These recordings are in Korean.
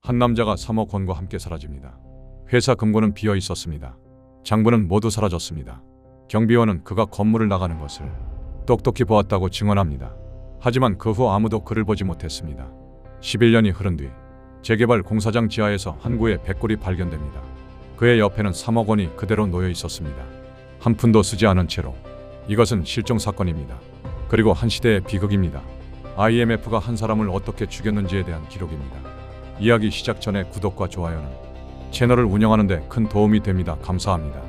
한 남자가 3억 원과 함께 사라집니다. 회사 금고는 비어 있었습니다. 장부는 모두 사라졌습니다. 경비원은 그가 건물을 나가는 것을 똑똑히 보았다고 증언합니다. 하지만 그 후 아무도 그를 보지 못했습니다. 11년이 흐른 뒤 재개발 공사장 지하에서 한 구의 백골이 발견됩니다. 그의 옆에는 3억 원이 그대로 놓여 있었습니다. 한 푼도 쓰지 않은 채로. 이것은 실종 사건입니다. 그리고 한 시대의 비극입니다. IMF가 한 사람을 어떻게 죽였는지에 대한 기록입니다. 이야기 시작 전에 구독과 좋아요는 채널을 운영하는 데 큰 도움이 됩니다. 감사합니다.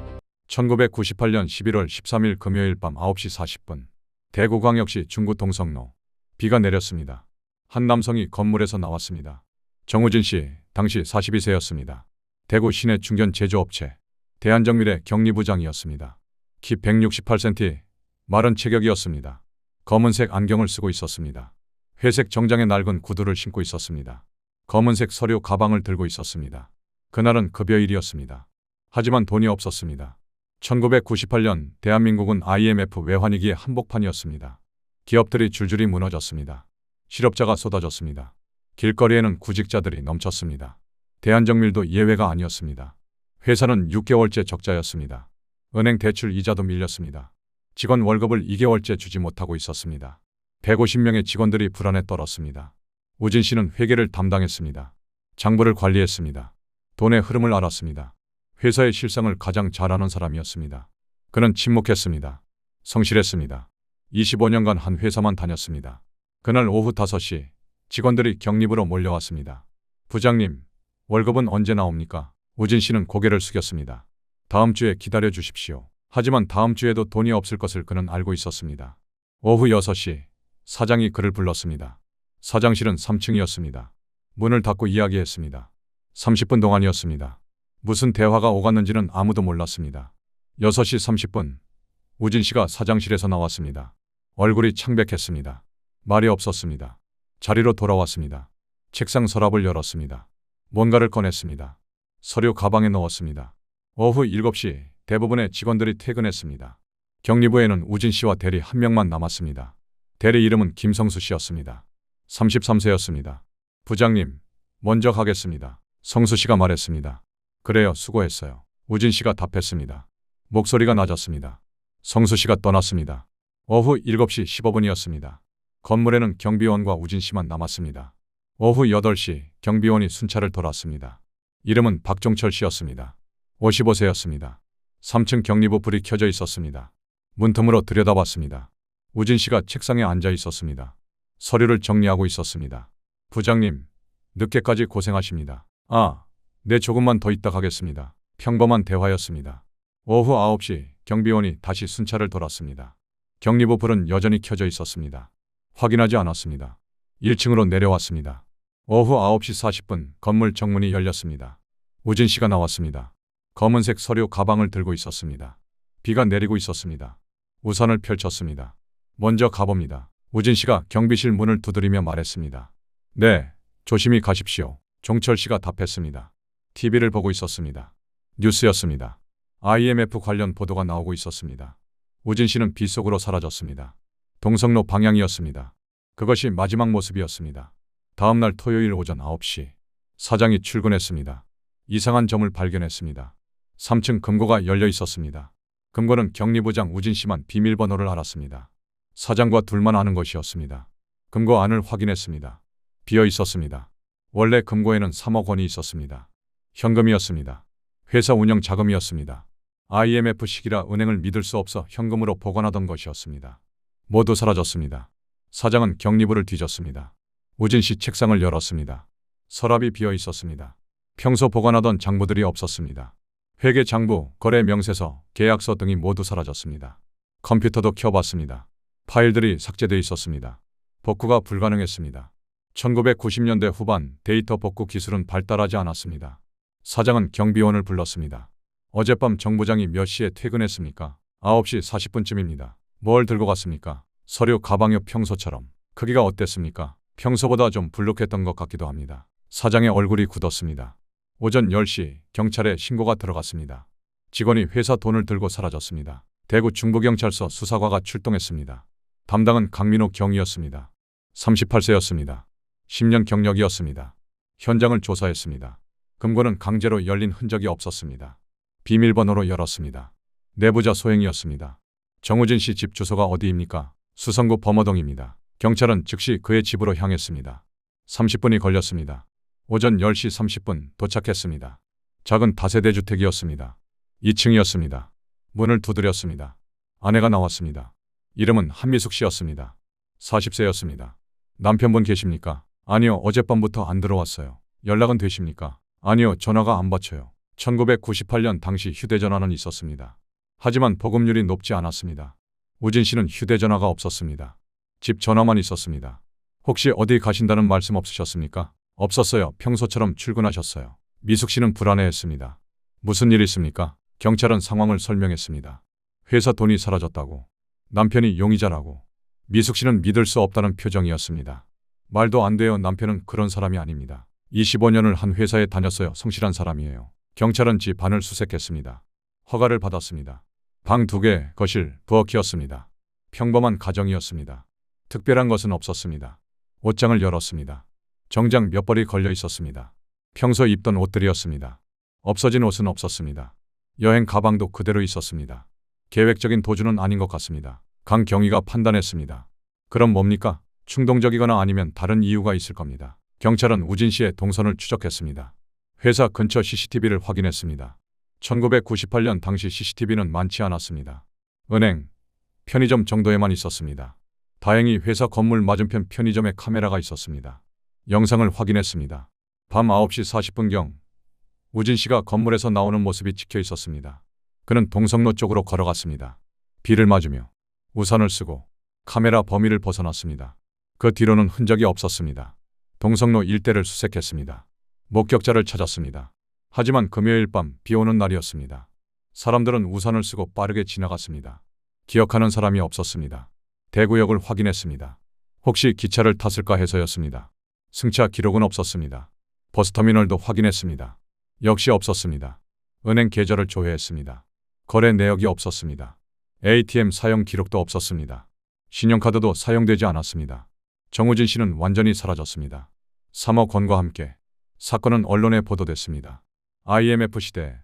1998년 11월 13일 금요일 밤 9시 40분 대구광역시 중구 동성로. 비가 내렸습니다. 한 남성이 건물에서 나왔습니다. 정우진 씨, 당시 42세였습니다. 대구 시내 중견 제조업체 대한정밀의 경리부장이었습니다. 키 168cm, 마른 체격이었습니다. 검은색 안경을 쓰고 있었습니다. 회색 정장에 낡은 구두를 신고 있었습니다. 검은색 서류 가방을 들고 있었습니다. 그날은 급여일이었습니다. 하지만 돈이 없었습니다. 1998년 대한민국은 IMF 외환위기의 한복판이었습니다. 기업들이 줄줄이 무너졌습니다. 실업자가 쏟아졌습니다. 길거리에는 구직자들이 넘쳤습니다. 대한정밀도 예외가 아니었습니다. 회사는 6개월째 적자였습니다. 은행 대출 이자도 밀렸습니다. 직원 월급을 2개월째 주지 못하고 있었습니다. 150명의 직원들이 불안에 떨었습니다. 우진 씨는 회계를 담당했습니다. 장부를 관리했습니다. 돈의 흐름을 알았습니다. 회사의 실상을 가장 잘 아는 사람이었습니다. 그는 침묵했습니다. 성실했습니다. 25년간 한 회사만 다녔습니다. 그날 오후 5시 직원들이 경립으로 몰려왔습니다. 부장님, 월급은 언제 나옵니까? 우진 씨는 고개를 숙였습니다. 다음 주에 기다려 주십시오. 하지만 다음 주에도 돈이 없을 것을 그는 알고 있었습니다. 오후 6시 사장이 그를 불렀습니다. 사장실은 3층이었습니다. 문을 닫고 이야기했습니다. 30분 동안이었습니다. 무슨 대화가 오갔는지는 아무도 몰랐습니다. 6시 30분 우진 씨가 사장실에서 나왔습니다. 얼굴이 창백했습니다. 말이 없었습니다. 자리로 돌아왔습니다. 책상 서랍을 열었습니다. 뭔가를 꺼냈습니다. 서류 가방에 넣었습니다. 오후 7시 대부분의 직원들이 퇴근했습니다. 경리부에는 우진 씨와 대리 한 명만 남았습니다. 대리 이름은 김성수 씨였습니다. 33세였습니다. 부장님, 먼저 가겠습니다. 성수 씨가 말했습니다. 그래요, 수고했어요. 우진 씨가 답했습니다. 목소리가 낮았습니다. 성수 씨가 떠났습니다. 오후 7시 15분이었습니다. 건물에는 경비원과 우진 씨만 남았습니다. 오후 8시 경비원이 순찰을 돌았습니다. 이름은 박종철 씨였습니다. 55세였습니다. 3층 경리부 불이 켜져 있었습니다. 문틈으로 들여다봤습니다. 우진 씨가 책상에 앉아 있었습니다. 서류를 정리하고 있었습니다. 부장님, 늦게까지 고생하십니다. 네, 조금만 더 있다 가겠습니다. 평범한 대화였습니다. 오후 9시 경비원이 다시 순찰을 돌았습니다. 경리부 불은 여전히 켜져 있었습니다. 확인하지 않았습니다. 1층으로 내려왔습니다. 오후 9시 40분 건물 정문이 열렸습니다. 우진 씨가 나왔습니다. 검은색 서류 가방을 들고 있었습니다. 비가 내리고 있었습니다. 우산을 펼쳤습니다. 먼저 가봅니다. 우진 씨가 경비실 문을 두드리며 말했습니다. 네, 조심히 가십시오. 종철 씨가 답했습니다. TV를 보고 있었습니다. 뉴스였습니다. IMF 관련 보도가 나오고 있었습니다. 우진 씨는 비 속으로 사라졌습니다. 동성로 방향이었습니다. 그것이 마지막 모습이었습니다. 다음 날 토요일 오전 9시 사장이 출근했습니다. 이상한 점을 발견했습니다. 3층 금고가 열려 있었습니다. 금고는 경리부장 우진 씨만 비밀번호를 알았습니다. 사장과 둘만 아는 것이었습니다. 금고 안을 확인했습니다. 비어 있었습니다. 원래 금고에는 3억 원이 있었습니다. 현금이었습니다. 회사 운영 자금이었습니다. IMF 시기라 은행을 믿을 수 없어 현금으로 보관하던 것이었습니다. 모두 사라졌습니다. 사장은 경리부를 뒤졌습니다. 우진 씨 책상을 열었습니다. 서랍이 비어 있었습니다. 평소 보관하던 장부들이 없었습니다. 회계 장부, 거래 명세서, 계약서 등이 모두 사라졌습니다. 컴퓨터도 켜봤습니다. 파일들이 삭제돼 있었습니다. 복구가 불가능했습니다. 1990년대 후반 데이터 복구 기술은 발달하지 않았습니다. 사장은 경비원을 불렀습니다. 어젯밤 정 부장이 몇 시에 퇴근했습니까? 9시 40분쯤입니다. 뭘 들고 갔습니까? 서류 가방요. 평소처럼. 크기가 어땠습니까? 평소보다 좀 불룩했던 것 같기도 합니다. 사장의 얼굴이 굳었습니다. 오전 10시 경찰에 신고가 들어갔습니다. 직원이 회사 돈을 들고 사라졌습니다. 대구 중부경찰서 수사과가 출동했습니다. 담당은 강민호 경이었습니다. 38세였습니다. 10년 경력이었습니다. 현장을 조사했습니다. 금고는 강제로 열린 흔적이 없었습니다. 비밀번호로 열었습니다. 내부자 소행이었습니다. 정우진 씨 집 주소가 어디입니까? 수성구 범어동입니다. 경찰은 즉시 그의 집으로 향했습니다. 30분이 걸렸습니다. 오전 10시 30분 도착했습니다. 작은 다세대 주택이었습니다. 2층이었습니다. 문을 두드렸습니다. 아내가 나왔습니다. 이름은 한미숙 씨였습니다. 40세였습니다. 남편분 계십니까? 아니요, 어젯밤부터 안 들어왔어요. 연락은 되십니까? 아니요, 전화가 안 받쳐요. 1998년 당시 휴대전화는 있었습니다. 하지만 보급률이 높지 않았습니다. 우진 씨는 휴대전화가 없었습니다. 집 전화만 있었습니다. 혹시 어디 가신다는 말씀 없으셨습니까? 없었어요. 평소처럼 출근하셨어요. 미숙 씨는 불안해했습니다. 무슨 일 있습니까? 경찰은 상황을 설명했습니다. 회사 돈이 사라졌다고. 남편이 용의자라고. 미숙 씨는 믿을 수 없다는 표정이었습니다. 말도 안 돼요. 남편은 그런 사람이 아닙니다. 25년을 한 회사에 다녔어요. 성실한 사람이에요. 경찰은 집 안을 수색했습니다. 허가를 받았습니다. 방 2개, 거실, 부엌이었습니다. 평범한 가정이었습니다. 특별한 것은 없었습니다. 옷장을 열었습니다. 정장 몇 벌이 걸려 있었습니다. 평소 입던 옷들이었습니다. 없어진 옷은 없었습니다. 여행 가방도 그대로 있었습니다. 계획적인 도주는 아닌 것 같습니다. 강경위가 판단했습니다. 그럼 뭡니까? 충동적이거나 아니면 다른 이유가 있을 겁니다. 경찰은 우진 씨의 동선을 추적했습니다. 회사 근처 CCTV를 확인했습니다. 1998년 당시 CCTV는 많지 않았습니다. 은행, 편의점 정도에만 있었습니다. 다행히 회사 건물 맞은편 편의점에 카메라가 있었습니다. 영상을 확인했습니다. 밤 9시 40분경 우진 씨가 건물에서 나오는 모습이 찍혀 있었습니다. 그는 동성로 쪽으로 걸어갔습니다. 비를 맞으며 우산을 쓰고 카메라 범위를 벗어났습니다. 그 뒤로는 흔적이 없었습니다. 동성로 일대를 수색했습니다. 목격자를 찾았습니다. 하지만 금요일 밤 비 오는 날이었습니다. 사람들은 우산을 쓰고 빠르게 지나갔습니다. 기억하는 사람이 없었습니다. 대구역을 확인했습니다. 혹시 기차를 탔을까 해서였습니다. 승차 기록은 없었습니다. 버스터미널도 확인했습니다. 역시 없었습니다. 은행 계좌를 조회했습니다. 거래 내역이 없었습니다. ATM 사용 기록도 없었습니다. 신용카드도 사용되지 않았습니다. 정우진 씨는 완전히 사라졌습니다. 3억 원과 함께 사건은 언론에 보도됐습니다. IMF 시대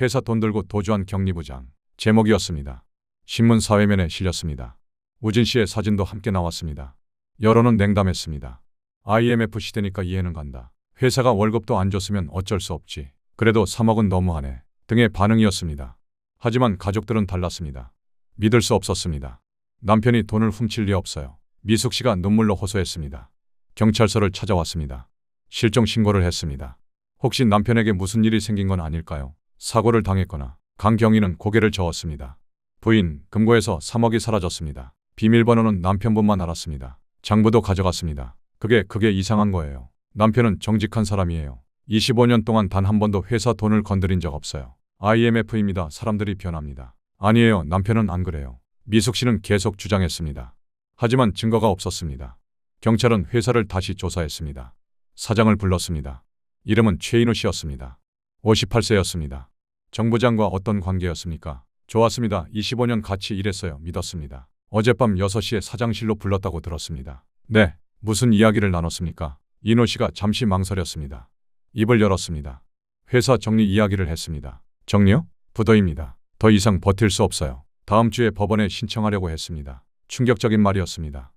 회사 돈 들고 도주한 경리부장 제목이었습니다. 신문 사회면에 실렸습니다. 우진 씨의 사진도 함께 나왔습니다. 여론은 냉담했습니다. IMF 시대니까 이해는 간다. 회사가 월급도 안 줬으면 어쩔 수 없지. 그래도 3억은 너무하네. 등의 반응이었습니다. 하지만 가족들은 달랐습니다. 믿을 수 없었습니다. 남편이 돈을 훔칠 리 없어요. 미숙 씨가 눈물로 호소했습니다. 경찰서를 찾아왔습니다. 실종 신고를 했습니다. 혹시 남편에게 무슨 일이 생긴 건 아닐까요? 사고를 당했거나. 강경위는 고개를 저었습니다. 부인, 금고에서 3억이 사라졌습니다. 비밀번호는 남편분만 알았습니다. 장부도 가져갔습니다. 그게 이상한 거예요. 남편은 정직한 사람이에요. 25년 동안 단 한 번도 회사 돈을 건드린 적 없어요. IMF입니다. 사람들이 변합니다. 아니에요. 남편은 안 그래요. 미숙 씨는 계속 주장했습니다. 하지만 증거가 없었습니다. 경찰은 회사를 다시 조사했습니다. 사장을 불렀습니다. 이름은 최인우 씨였습니다. 58세였습니다. 정 부장과 어떤 관계였습니까? 좋았습니다. 25년 같이 일했어요. 믿었습니다. 어젯밤 6시에 사장실로 불렀다고 들었습니다. 네, 무슨 이야기를 나눴습니까? 인호 씨가 잠시 망설였습니다. 입을 열었습니다. 회사 정리 이야기를 했습니다. 정리요? 부도입니다. 더 이상 버틸 수 없어요. 다음 주에 법원에 신청하려고 했습니다. 충격적인 말이었습니다.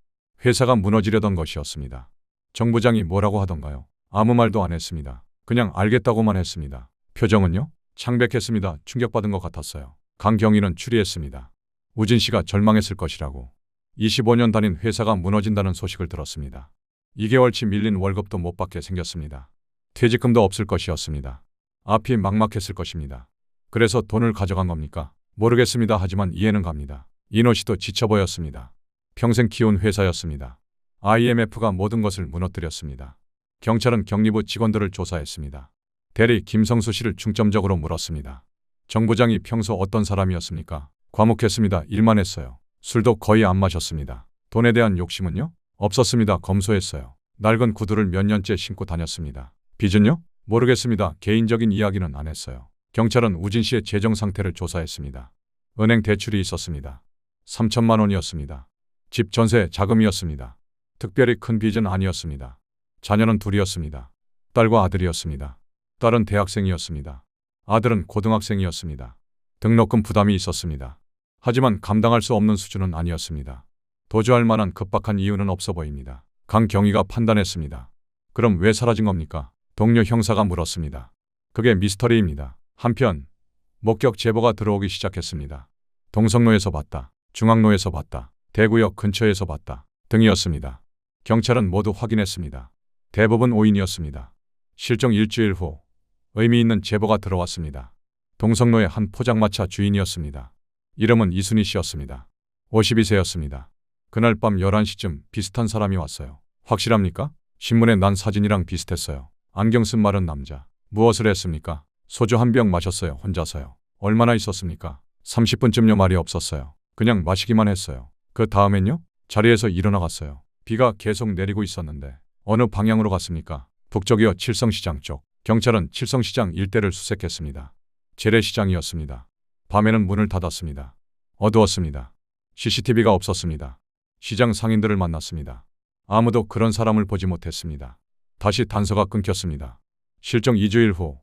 회사가 무너지려던 것이었습니다. 정 부장이 뭐라고 하던가요? 아무 말도 안 했습니다. 그냥 알겠다고만 했습니다. 표정은요? 창백했습니다. 충격받은 것 같았어요. 강경위는 추리했습니다. 우진 씨가 절망했을 것이라고. 25년 다닌 회사가 무너진다는 소식을 들었습니다. 2개월치 밀린 월급도 못 받게 생겼습니다. 퇴직금도 없을 것이었습니다. 앞이 막막했을 것입니다. 그래서 돈을 가져간 겁니까? 모르겠습니다. 하지만 이해는 갑니다. 인호 씨도 지쳐 보였습니다. 평생 키운 회사였습니다. IMF가 모든 것을 무너뜨렸습니다. 경찰은 경리부 직원들을 조사했습니다. 대리 김성수 씨를 중점적으로 물었습니다. 정 부장이 평소 어떤 사람이었습니까? 과묵했습니다. 일만 했어요. 술도 거의 안 마셨습니다. 돈에 대한 욕심은요? 없었습니다. 검소했어요. 낡은 구두를 몇 년째 신고 다녔습니다. 빚은요? 모르겠습니다. 개인적인 이야기는 안 했어요. 경찰은 우진 씨의 재정 상태를 조사했습니다. 은행 대출이 있었습니다. 3천만 원이었습니다. 집 전세 자금이었습니다. 특별히 큰 빚은 아니었습니다. 자녀는 둘이었습니다. 딸과 아들이었습니다. 딸은 대학생이었습니다. 아들은 고등학생이었습니다. 등록금 부담이 있었습니다. 하지만 감당할 수 없는 수준은 아니었습니다. 도주할 만한 급박한 이유는 없어 보입니다. 강경위가 판단했습니다. 그럼 왜 사라진 겁니까? 동료 형사가 물었습니다. 그게 미스터리입니다. 한편 목격 제보가 들어오기 시작했습니다. 동성로에서 봤다. 중앙로에서 봤다. 대구역 근처에서 봤다. 등이었습니다. 경찰은 모두 확인했습니다. 대부분 오인이었습니다. 실종 일주일 후 의미 있는 제보가 들어왔습니다. 동성로의 한 포장마차 주인이었습니다. 이름은 이순희 씨였습니다. 52세였습니다. 그날 밤 11시쯤 비슷한 사람이 왔어요. 확실합니까? 신문에 난 사진이랑 비슷했어요. 안경 쓴 마른 남자. 무엇을 했습니까? 소주 한 병 마셨어요. 혼자서요. 얼마나 있었습니까? 30분쯤요. 말이 없었어요. 그냥 마시기만 했어요. 그 다음엔요? 자리에서 일어나갔어요. 비가 계속 내리고 있었는데 어느 방향으로 갔습니까? 북쪽이요. 칠성시장 쪽. 경찰은 칠성시장 일대를 수색했습니다. 재래시장이었습니다. 밤에는 문을 닫았습니다. 어두웠습니다. CCTV가 없었습니다. 시장 상인들을 만났습니다. 아무도 그런 사람을 보지 못했습니다. 다시 단서가 끊겼습니다. 실종 2주일 후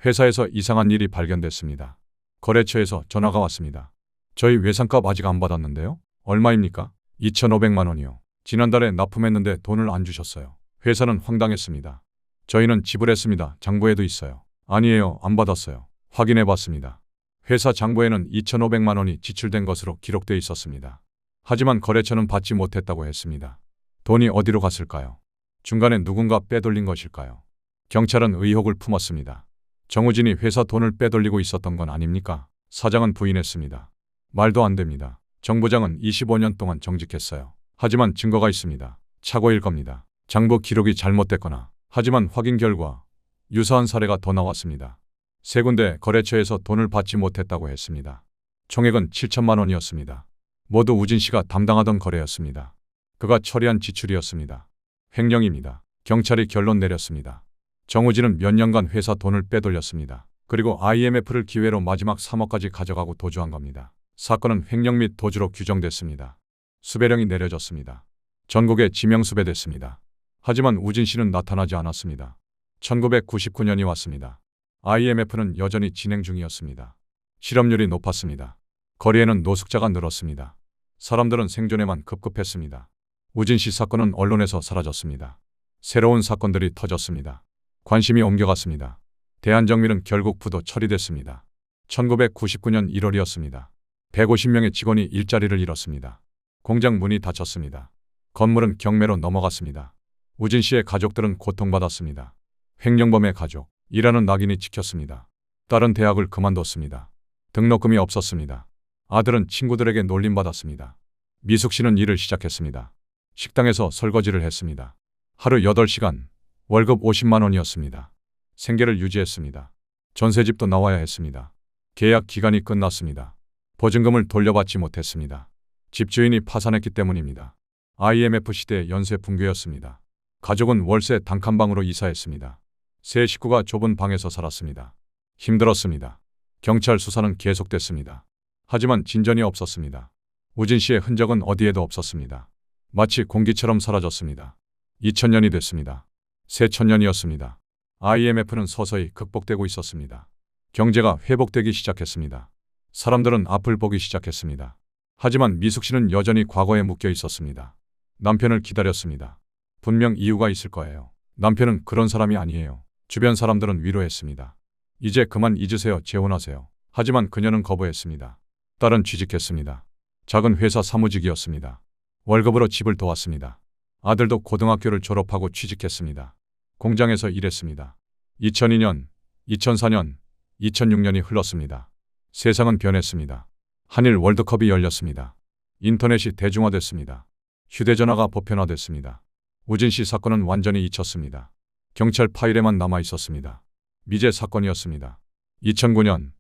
회사에서 이상한 일이 발견됐습니다. 거래처에서 전화가 왔습니다. 저희 외상값 아직 안 받았는데요? 얼마입니까? 2,500만 원이요. 지난달에 납품했는데 돈을 안 주셨어요. 회사는 황당했습니다. 저희는 지불했습니다. 장부에도 있어요. 아니에요. 안 받았어요. 확인해 봤습니다. 회사 장부에는 2,500만 원이 지출된 것으로 기록되어 있었습니다. 하지만 거래처는 받지 못했다고 했습니다. 돈이 어디로 갔을까요? 중간에 누군가 빼돌린 것일까요? 경찰은 의혹을 품었습니다. 정우진이 회사 돈을 빼돌리고 있었던 건 아닙니까? 사장은 부인했습니다. 말도 안 됩니다. 정 부장은 25년 동안 정직했어요. 하지만 증거가 있습니다. 착오일 겁니다. 장부 기록이 잘못됐거나. 하지만 확인 결과 유사한 사례가 더 나왔습니다. 세 군데 거래처에서 돈을 받지 못했다고 했습니다. 총액은 7천만 원이었습니다. 모두 우진 씨가 담당하던 거래였습니다. 그가 처리한 지출이었습니다. 횡령입니다. 경찰이 결론 내렸습니다. 정우진은 몇 년간 회사 돈을 빼돌렸습니다. 그리고 IMF를 기회로 마지막 3억까지 가져가고 도주한 겁니다. 사건은 횡령 및 도주로 규정됐습니다. 수배령이 내려졌습니다. 전국에 지명수배됐습니다. 하지만 우진 씨는 나타나지 않았습니다. 1999년이 왔습니다. IMF는 여전히 진행 중이었습니다. 실업률이 높았습니다. 거리에는 노숙자가 늘었습니다. 사람들은 생존에만 급급했습니다. 우진 씨 사건은 언론에서 사라졌습니다. 새로운 사건들이 터졌습니다. 관심이 옮겨갔습니다. 대한정밀은 결국 부도 처리됐습니다. 1999년 1월이었습니다. 150명의 직원이 일자리를 잃었습니다. 공장 문이 닫혔습니다. 건물은 경매로 넘어갔습니다. 우진 씨의 가족들은 고통받았습니다. 횡령범의 가족, 일하는 낙인이 찍혔습니다. 딸은 대학을 그만뒀습니다. 등록금이 없었습니다. 아들은 친구들에게 놀림받았습니다. 미숙 씨는 일을 시작했습니다. 식당에서 설거지를 했습니다. 하루 8시간, 월급 50만 원이었습니다. 생계를 유지했습니다. 전세집도 나와야 했습니다. 계약 기간이 끝났습니다. 보증금을 돌려받지 못했습니다. 집주인이 파산했기 때문입니다. IMF 시대의 연쇄 붕괴였습니다. 가족은 월세 단칸방으로 이사했습니다. 세 식구가 좁은 방에서 살았습니다. 힘들었습니다. 경찰 수사는 계속됐습니다. 하지만 진전이 없었습니다. 우진 씨의 흔적은 어디에도 없었습니다. 마치 공기처럼 사라졌습니다. 2000년이 됐습니다. 새 천년이었습니다. IMF는 서서히 극복되고 있었습니다. 경제가 회복되기 시작했습니다. 사람들은 앞을 보기 시작했습니다. 하지만 미숙 씨는 여전히 과거에 묶여 있었습니다. 남편을 기다렸습니다. 분명 이유가 있을 거예요. 남편은 그런 사람이 아니에요. 주변 사람들은 위로했습니다. 이제 그만 잊으세요. 재혼하세요. 하지만 그녀는 거부했습니다. 딸은 취직했습니다. 작은 회사 사무직이었습니다. 월급으로 집을 도왔습니다. 아들도 고등학교를 졸업하고 취직했습니다. 공장에서 일했습니다. 2002년, 2004년, 2006년이 흘렀습니다. 세상은 변했습니다. 한일 월드컵이 열렸습니다. 인터넷이 대중화됐습니다. 휴대전화가 보편화됐습니다. 우진 씨 사건은 완전히 잊혔습니다. 경찰 파일에만 남아 있었습니다. 미제 사건이었습니다. 2009년,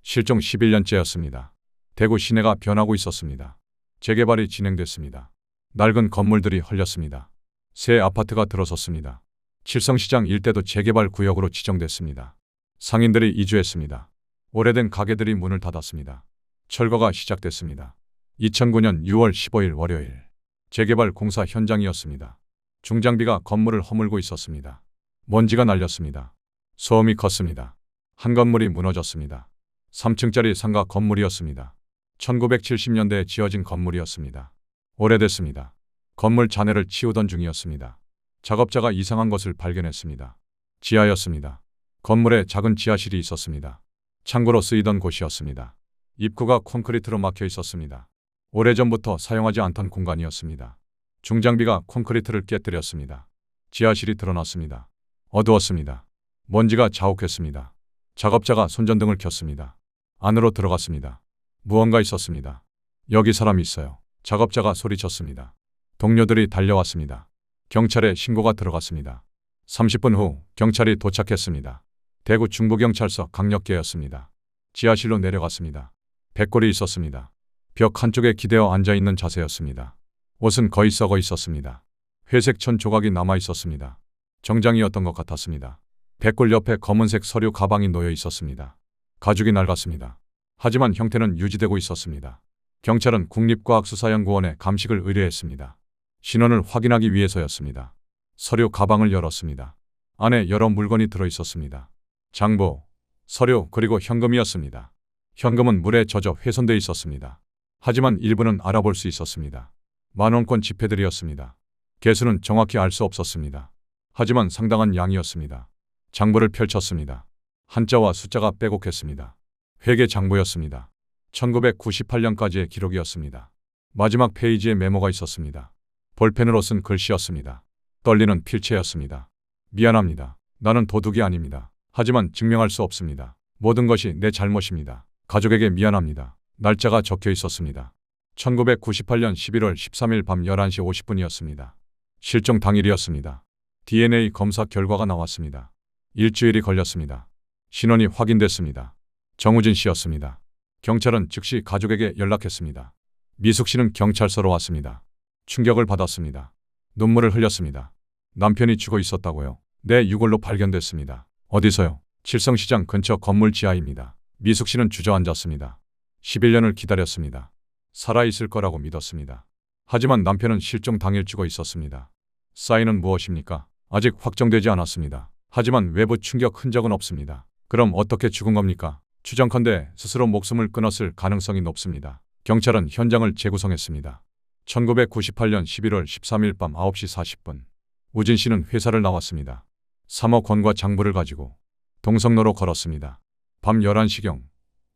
실종 11년째였습니다. 대구 시내가 변하고 있었습니다. 재개발이 진행됐습니다. 낡은 건물들이 헐렸습니다. 새 아파트가 들어섰습니다. 칠성시장 일대도 재개발 구역으로 지정됐습니다. 상인들이 이주했습니다. 오래된 가게들이 문을 닫았습니다. 철거가 시작됐습니다. 2009년 6월 15일 월요일 재개발 공사 현장이었습니다. 중장비가 건물을 허물고 있었습니다. 먼지가 날렸습니다. 소음이 컸습니다. 한 건물이 무너졌습니다. 3층짜리 상가 건물이었습니다. 1970년대에 지어진 건물이었습니다. 오래됐습니다. 건물 잔해를 치우던 중이었습니다. 작업자가 이상한 것을 발견했습니다. 지하였습니다. 건물에 작은 지하실이 있었습니다. 창고로 쓰이던 곳이었습니다. 입구가 콘크리트로 막혀 있었습니다. 오래전부터 사용하지 않던 공간이었습니다. 중장비가 콘크리트를 깨뜨렸습니다. 지하실이 드러났습니다. 어두웠습니다. 먼지가 자욱했습니다. 작업자가 손전등을 켰습니다. 안으로 들어갔습니다. 무언가 있었습니다. 여기 사람이 있어요. 작업자가 소리쳤습니다. 동료들이 달려왔습니다. 경찰에 신고가 들어갔습니다. 30분 후 경찰이 도착했습니다. 대구 중부경찰서 강력계였습니다. 지하실로 내려갔습니다. 백골이 있었습니다. 벽 한쪽에 기대어 앉아있는 자세였습니다. 옷은 거의 썩어 있었습니다. 회색 천 조각이 남아 있었습니다. 정장이었던 것 같았습니다. 백골 옆에 검은색 서류 가방이 놓여 있었습니다. 가죽이 낡았습니다. 하지만 형태는 유지되고 있었습니다. 경찰은 국립과학수사연구원에 감식을 의뢰했습니다. 신원을 확인하기 위해서였습니다. 서류 가방을 열었습니다. 안에 여러 물건이 들어 있었습니다. 장부, 서류 그리고 현금이었습니다. 현금은 물에 젖어 훼손돼 있었습니다. 하지만 일부는 알아볼 수 있었습니다. 만원권 지폐들이었습니다. 개수는 정확히 알 수 없었습니다. 하지만 상당한 양이었습니다. 장부를 펼쳤습니다. 한자와 숫자가 빼곡했습니다. 회계 장부였습니다. 1998년까지의 기록이었습니다. 마지막 페이지에 메모가 있었습니다. 볼펜으로 쓴 글씨였습니다. 떨리는 필체였습니다. 미안합니다. 나는 도둑이 아닙니다. 하지만 증명할 수 없습니다. 모든 것이 내 잘못입니다. 가족에게 미안합니다. 날짜가 적혀 있었습니다. 1998년 11월 13일 밤 11시 50분이었습니다. 실종 당일이었습니다. DNA 검사 결과가 나왔습니다. 일주일이 걸렸습니다. 신원이 확인됐습니다. 정우진 씨였습니다. 경찰은 즉시 가족에게 연락했습니다. 미숙 씨는 경찰서로 왔습니다. 충격을 받았습니다. 눈물을 흘렸습니다. 남편이 죽어 있었다고요? 네, 유골로 발견됐습니다. 어디서요? 칠성시장 근처 건물 지하입니다. 미숙 씨는 주저앉았습니다. 11년을 기다렸습니다. 살아있을 거라고 믿었습니다. 하지만 남편은 실종 당일 죽어 있었습니다. 사인은 무엇입니까? 아직 확정되지 않았습니다. 하지만 외부 충격 흔적은 없습니다. 그럼 어떻게 죽은 겁니까? 추정컨대 스스로 목숨을 끊었을 가능성이 높습니다. 경찰은 현장을 재구성했습니다. 1998년 11월 13일 밤 9시 40분. 우진 씨는 회사를 나왔습니다. 3억 원과 장부를 가지고 동성로로 걸었습니다. 밤 11시경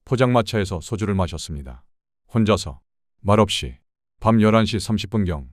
포장마차에서 소주를 마셨습니다. 혼자서 말없이 밤 11시 30분경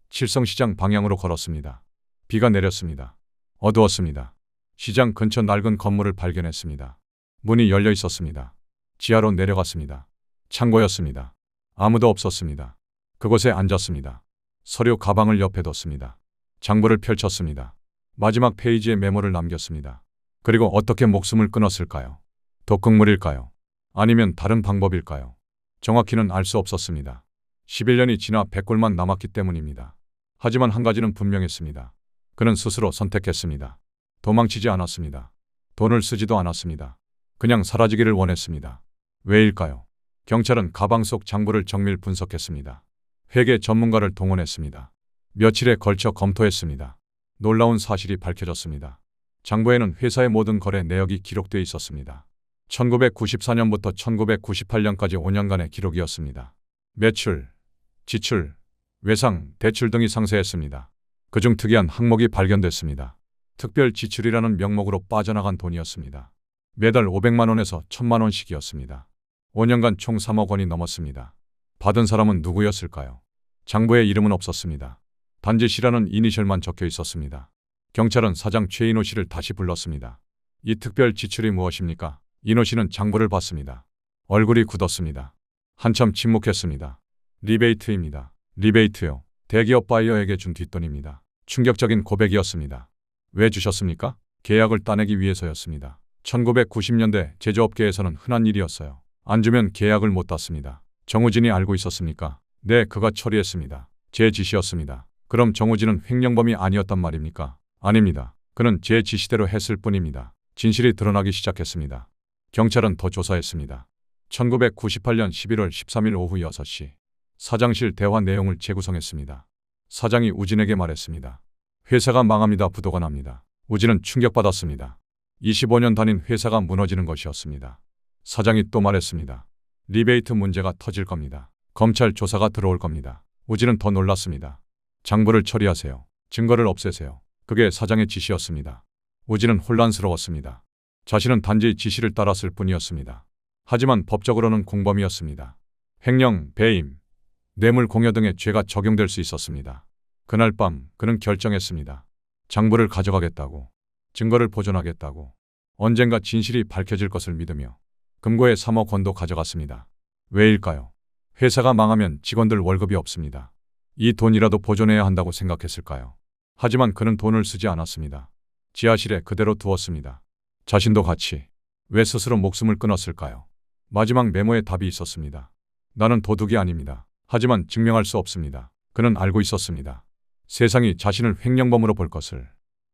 칠성시장 방향으로 걸었습니다. 비가 내렸습니다. 어두웠습니다. 시장 근처 낡은 건물을 발견했습니다. 문이 열려 있었습니다. 지하로 내려갔습니다. 창고였습니다. 아무도 없었습니다. 그곳에 앉았습니다. 서류 가방을 옆에 뒀습니다. 장부를 펼쳤습니다. 마지막 페이지에 메모를 남겼습니다. 그리고 어떻게 목숨을 끊었을까요? 독극물일까요? 아니면 다른 방법일까요? 정확히는 알 수 없었습니다. 11년이 지나 백골만 남았기 때문입니다. 하지만 한 가지는 분명했습니다. 그는 스스로 선택했습니다. 도망치지 않았습니다. 돈을 쓰지도 않았습니다. 그냥 사라지기를 원했습니다. 왜일까요? 경찰은 가방 속 장부를 정밀 분석했습니다. 회계 전문가를 동원했습니다. 며칠에 걸쳐 검토했습니다. 놀라운 사실이 밝혀졌습니다. 장부에는 회사의 모든 거래 내역이 기록되어 있었습니다. 1994년부터 1998년까지 5년간의 기록이었습니다. 매출, 지출, 외상, 대출 등이 상세했습니다. 그중 특이한 항목이 발견됐습니다. 특별 지출이라는 명목으로 빠져나간 돈이었습니다. 매달 500만 원에서 1000만 원씩이었습니다. 5년간 총 3억 원이 넘었습니다. 받은 사람은 누구였을까요? 장부에 이름은 없었습니다. 단지 씨라는 이니셜만 적혀 있었습니다. 경찰은 사장 최인호 씨를 다시 불렀습니다. 이 특별 지출이 무엇입니까? 인호 씨는 장부를 봤습니다. 얼굴이 굳었습니다. 한참 침묵했습니다. 리베이트입니다. 리베이트요. 대기업 바이어에게 준 뒷돈입니다. 충격적인 고백이었습니다. 왜 주셨습니까? 계약을 따내기 위해서였습니다. 1990년대 제조업계에서는 흔한 일이었어요. 안 주면 계약을 못 땄습니다. 정우진이 알고 있었습니까? 네, 그가 처리했습니다. 제 지시였습니다. 그럼 정우진은 횡령범이 아니었단 말입니까? 아닙니다. 그는 제 지시대로 했을 뿐입니다. 진실이 드러나기 시작했습니다. 경찰은 더 조사했습니다. 1998년 11월 13일 오후 6시 사장실 대화 내용을 재구성했습니다. 사장이 우진에게 말했습니다. 회사가 망합니다. 부도가 납니다. 우진은 충격받았습니다. 25년 다닌 회사가 무너지는 것이었습니다. 사장이 또 말했습니다. 리베이트 문제가 터질 겁니다. 검찰 조사가 들어올 겁니다. 우진은 더 놀랐습니다. 장부를 처리하세요. 증거를 없애세요. 그게 사장의 지시였습니다. 우진은 혼란스러웠습니다. 자신은 단지 지시를 따랐을 뿐이었습니다. 하지만 법적으로는 공범이었습니다. 횡령, 배임, 뇌물 공여 등의 죄가 적용될 수 있었습니다. 그날 밤 그는 결정했습니다. 장부를 가져가겠다고, 증거를 보존하겠다고, 언젠가 진실이 밝혀질 것을 믿으며 금고에 3억 원도 가져갔습니다. 왜일까요? 회사가 망하면 직원들 월급이 없습니다. 이 돈이라도 보존해야 한다고 생각했을까요? 하지만 그는 돈을 쓰지 않았습니다. 지하실에 그대로 두었습니다. 자신도 같이. 왜 스스로 목숨을 끊었을까요? 마지막 메모에 답이 있었습니다. 나는 도둑이 아닙니다. 하지만 증명할 수 없습니다. 그는 알고 있었습니다. 세상이 자신을 횡령범으로 볼 것을,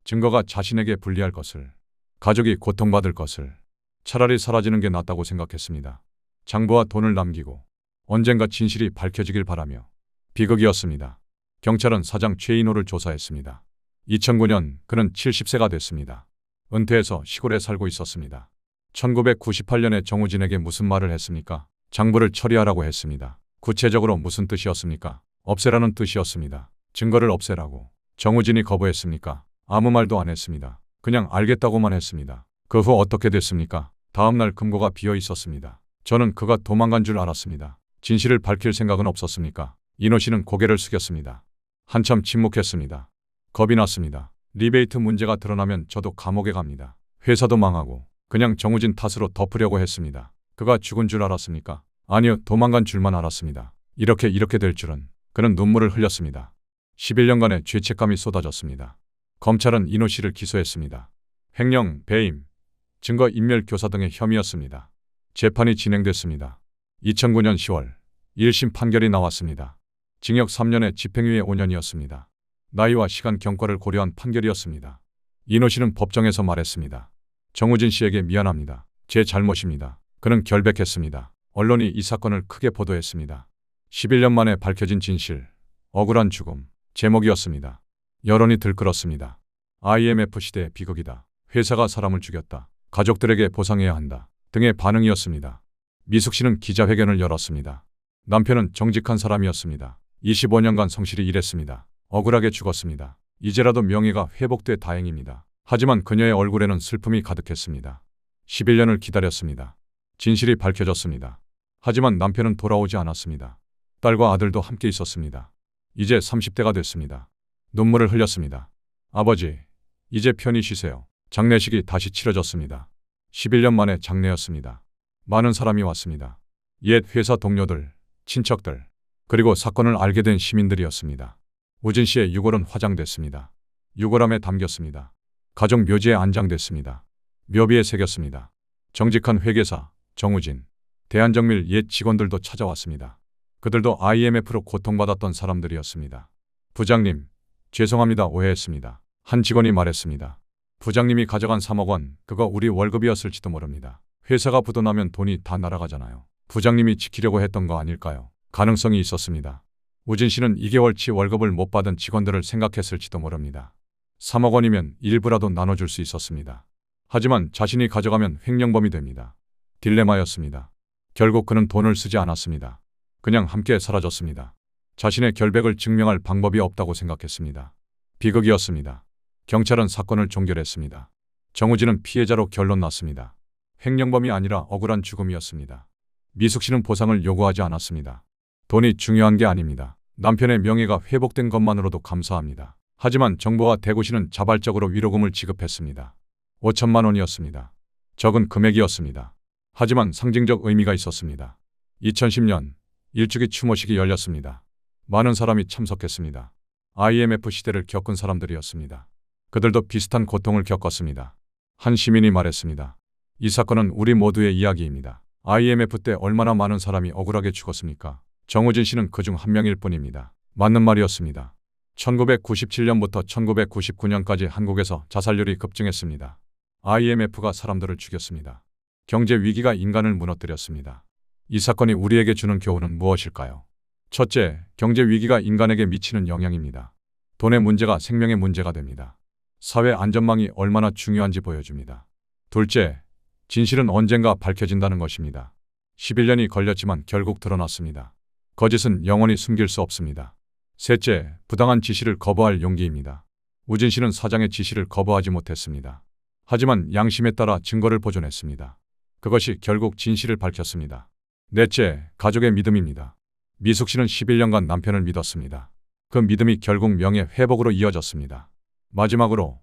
증거가 자신에게 불리할 것을, 가족이 고통받을 것을, 차라리 사라지는 게 낫다고 생각했습니다. 장부와 돈을 남기고 언젠가 진실이 밝혀지길 바라며. 비극이었습니다. 경찰은 사장 최인호를 조사했습니다. 2009년 그는 70세가 됐습니다. 은퇴해서 시골에 살고 있었습니다. 1998년에 정우진에게 무슨 말을 했습니까? 장부를 처리하라고 했습니다. 구체적으로 무슨 뜻이었습니까? 없애라는 뜻이었습니다. 증거를 없애라고. 정우진이 거부했습니까? 아무 말도 안 했습니다. 그냥 알겠다고만 했습니다. 그 후 어떻게 됐습니까? 다음날 금고가 비어 있었습니다. 저는 그가 도망간 줄 알았습니다. 진실을 밝힐 생각은 없었습니까? 인호 씨는 고개를 숙였습니다. 한참 침묵했습니다. 겁이 났습니다. 리베이트 문제가 드러나면 저도 감옥에 갑니다. 회사도 망하고 그냥 정우진 탓으로 덮으려고 했습니다. 그가 죽은 줄 알았습니까? 아니요, 도망간 줄만 알았습니다. 이렇게 될 줄은. 그는 눈물을 흘렸습니다. 11년간의 죄책감이 쏟아졌습니다. 검찰은 인호 씨를 기소했습니다. 횡령, 배임, 증거인멸 교사 등의 혐의였습니다. 재판이 진행됐습니다. 2009년 10월 1심 판결이 나왔습니다. 징역 3년에 집행유예 5년이었습니다. 나이와 시간 경과를 고려한 판결이었습니다. 인호 씨는 법정에서 말했습니다. 정우진 씨에게 미안합니다. 제 잘못입니다. 그는 결백했습니다. 언론이 이 사건을 크게 보도했습니다. 11년 만에 밝혀진 진실, 억울한 죽음, 제목이었습니다. 여론이 들끓었습니다. IMF 시대의 비극이다. 회사가 사람을 죽였다. 가족들에게 보상해야 한다. 등의 반응이었습니다. 미숙 씨는 기자회견을 열었습니다. 남편은 정직한 사람이었습니다. 25년간 성실히 일했습니다. 억울하게 죽었습니다. 이제라도 명예가 회복돼 다행입니다. 하지만 그녀의 얼굴에는 슬픔이 가득했습니다. 11년을 기다렸습니다. 진실이 밝혀졌습니다. 하지만 남편은 돌아오지 않았습니다. 딸과 아들도 함께 있었습니다. 이제 30대가 됐습니다. 눈물을 흘렸습니다. 아버지, 이제 편히 쉬세요. 장례식이 다시 치러졌습니다. 11년 만에 장례였습니다. 많은 사람이 왔습니다. 옛 회사 동료들, 친척들, 그리고 사건을 알게 된 시민들이었습니다. 우진 씨의 유골은 화장됐습니다. 유골함에 담겼습니다. 가족 묘지에 안장됐습니다. 묘비에 새겼습니다. 정직한 회계사, 정우진, 대한정밀 옛 직원들도 찾아왔습니다. 그들도 IMF로 고통받았던 사람들이었습니다. 부장님, 죄송합니다. 오해했습니다. 한 직원이 말했습니다. 부장님이 가져간 3억 원, 그거 우리 월급이었을지도 모릅니다. 회사가 부도나면 돈이 다 날아가잖아요. 부장님이 지키려고 했던 거 아닐까요? 가능성이 있었습니다. 우진 씨는 2개월치 월급을 못 받은 직원들을 생각했을지도 모릅니다. 3억 원이면 일부라도 나눠줄 수 있었습니다. 하지만 자신이 가져가면 횡령범이 됩니다. 딜레마였습니다. 결국 그는 돈을 쓰지 않았습니다. 그냥 함께 사라졌습니다. 자신의 결백을 증명할 방법이 없다고 생각했습니다. 비극이었습니다. 경찰은 사건을 종결했습니다. 정우진은 피해자로 결론 났습니다. 횡령범이 아니라 억울한 죽음이었습니다. 미숙 씨는 보상을 요구하지 않았습니다. 돈이 중요한 게 아닙니다. 남편의 명예가 회복된 것만으로도 감사합니다. 하지만 정부와 대구시는 자발적으로 위로금을 지급했습니다. 5천만 원이었습니다. 적은 금액이었습니다. 하지만 상징적 의미가 있었습니다. 2010년 일주기 추모식이 열렸습니다. 많은 사람이 참석했습니다. IMF 시대를 겪은 사람들이었습니다. 그들도 비슷한 고통을 겪었습니다. 한 시민이 말했습니다. 이 사건은 우리 모두의 이야기입니다. IMF 때 얼마나 많은 사람이 억울하게 죽었습니까? 정우진 씨는 그중 한 명일 뿐입니다. 맞는 말이었습니다. 1997년부터 1999년까지 한국에서 자살률이 급증했습니다. IMF가 사람들을 죽였습니다. 경제 위기가 인간을 무너뜨렸습니다. 이 사건이 우리에게 주는 교훈은 무엇일까요? 첫째, 경제 위기가 인간에게 미치는 영향입니다. 돈의 문제가 생명의 문제가 됩니다. 사회 안전망이 얼마나 중요한지 보여줍니다. 둘째, 진실은 언젠가 밝혀진다는 것입니다. 11년이 걸렸지만 결국 드러났습니다. 거짓은 영원히 숨길 수 없습니다. 셋째, 부당한 지시를 거부할 용기입니다. 우진 씨는 사장의 지시를 거부하지 못했습니다. 하지만 양심에 따라 증거를 보존했습니다. 그것이 결국 진실을 밝혔습니다. 넷째, 가족의 믿음입니다. 미숙 씨는 11년간 남편을 믿었습니다. 그 믿음이 결국 명예회복으로 이어졌습니다. 마지막으로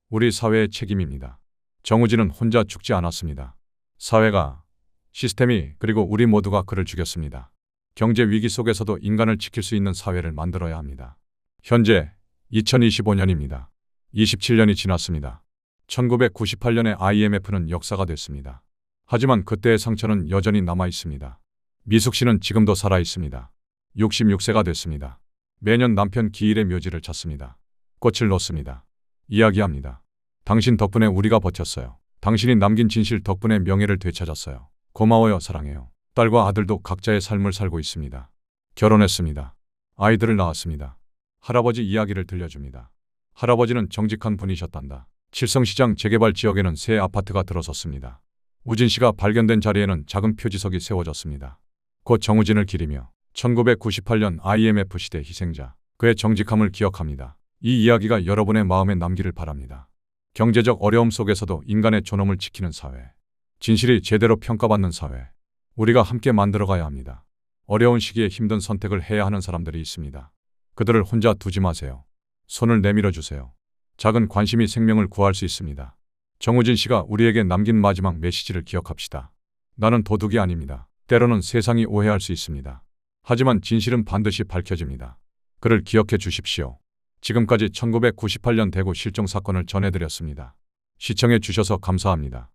우리 사회의 책임입니다. 정우진은 혼자 죽지 않았습니다. 사회가, 시스템이, 그리고 우리 모두가 그를 죽였습니다. 경제 위기 속에서도 인간을 지킬 수 있는 사회를 만들어야 합니다. 현재 2025년입니다. 27년이 지났습니다. 1998년의 IMF는 역사가 됐습니다. 하지만 그때의 상처는 여전히 남아 있습니다. 미숙 씨는 지금도 살아 있습니다. 66세가 됐습니다. 매년 남편 기일의 묘지를 찾습니다. 꽃을 놓습니다. 이야기합니다. 당신 덕분에 우리가 버텼어요. 당신이 남긴 진실 덕분에 명예를 되찾았어요. 고마워요, 사랑해요. 딸과 아들도 각자의 삶을 살고 있습니다. 결혼했습니다. 아이들을 낳았습니다. 할아버지 이야기를 들려줍니다. 할아버지는 정직한 분이셨단다. 칠성시장 재개발 지역에는 새 아파트가 들어섰습니다. 우진 씨가 발견된 자리에는 작은 표지석이 세워졌습니다. 곧 정우진을 기리며 1998년 IMF 시대 희생자, 그의 정직함을 기억합니다. 이 이야기가 여러분의 마음에 남기를 바랍니다. 경제적 어려움 속에서도 인간의 존엄을 지키는 사회, 진실이 제대로 평가받는 사회, 우리가 함께 만들어가야 합니다. 어려운 시기에 힘든 선택을 해야 하는 사람들이 있습니다. 그들을 혼자 두지 마세요. 손을 내밀어 주세요. 작은 관심이 생명을 구할 수 있습니다. 정우진 씨가 우리에게 남긴 마지막 메시지를 기억합시다. 나는 도둑이 아닙니다. 때로는 세상이 오해할 수 있습니다. 하지만 진실은 반드시 밝혀집니다. 그를 기억해 주십시오. 지금까지 1998년 대구 실종 사건을 전해드렸습니다. 시청해 주셔서 감사합니다.